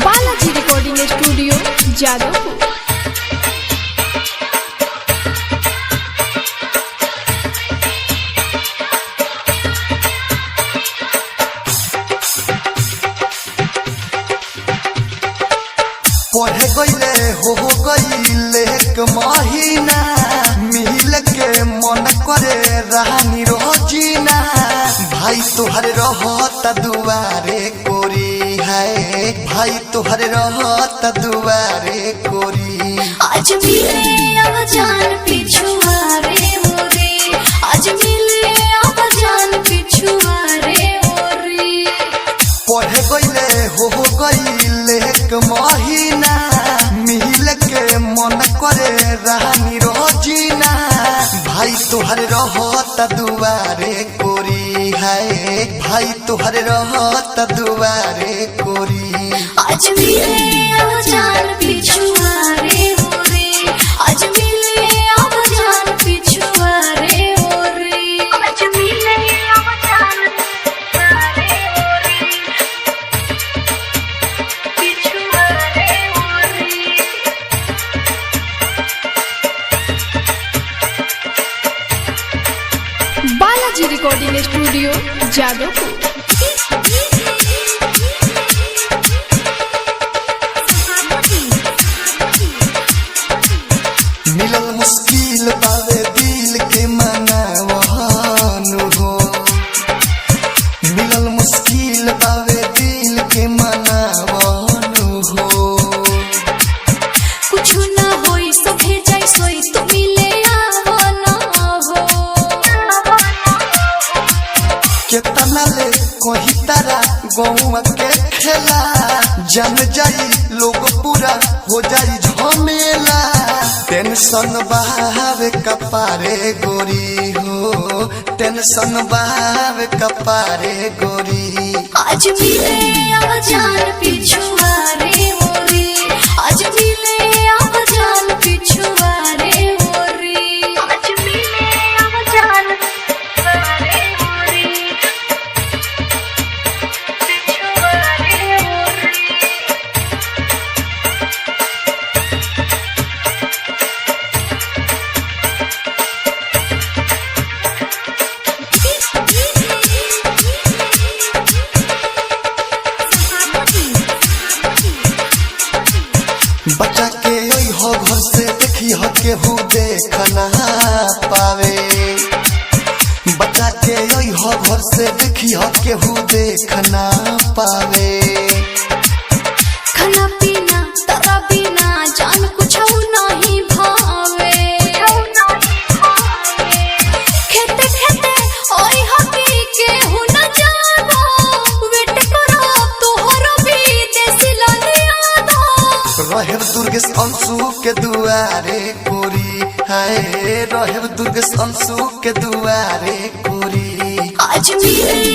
Balaji recording studio Jadavpur. पढ़े गईले हो गईले एक महीना मिल के मन करे रानी रोजीना भाई तुहरे रहत दुआरे कोरी है भाई तुहरे रहत दुआरे कोरी आज मिले अब जान पिछुआरे मोरे आज मिले अब जान पिछुआरे मोरे पढ़े गईले हो गईले एक महीना मिल के मन करे रानी रोजीना भाई तुहरे रहत दुआरे कोरी है भाई तुहरे रहत दुआरे कोरी आज मिले अब जान पिछुआरे मोरे आज मिले अब जान पिछुआरे मोरे आज मिले अब जान पिछुआरे मोरे पिछुआरे मोरे बालाजी रिकॉर्डिंग स्टूडियो जादवपुर। मिलल मुश्किल बावे दिल के मनावनु हो मिलल मुश्किल बावे दिल के मनावनु हो कुछ ना होई सो भेजाई सोई तो मिले आवना हो केतना ले कोही तारा गौवा के खेला जम जाई लोग पूरा हो जाई झमेला टेंशन बहावे कपारे गोरी हो टेंशन बहावे कपारे गोरी आज मिले अब जान पिछुआरे मोरे आज मिले अब जान पिछुआरे मोरे आज मिले अब जान पिछुआरे मोरे पिछुआरे मोरे बच्चा के यही हो घर से देखी हो केहू देखना पावे बच्चा के यही हो घर से देखी हो केहू देखना पावे खाना पीना तारा बिना जान कुछ नहीं भावे खेते खेते ओई हकी के हु न जानो वेट करो तोहरो भी देसी ललिया दो रहेब दुर्गेश अंशु के दुआरे कोरी हाय रहेब दुर्गेश अंशु के दुआरे कोरी आज मिले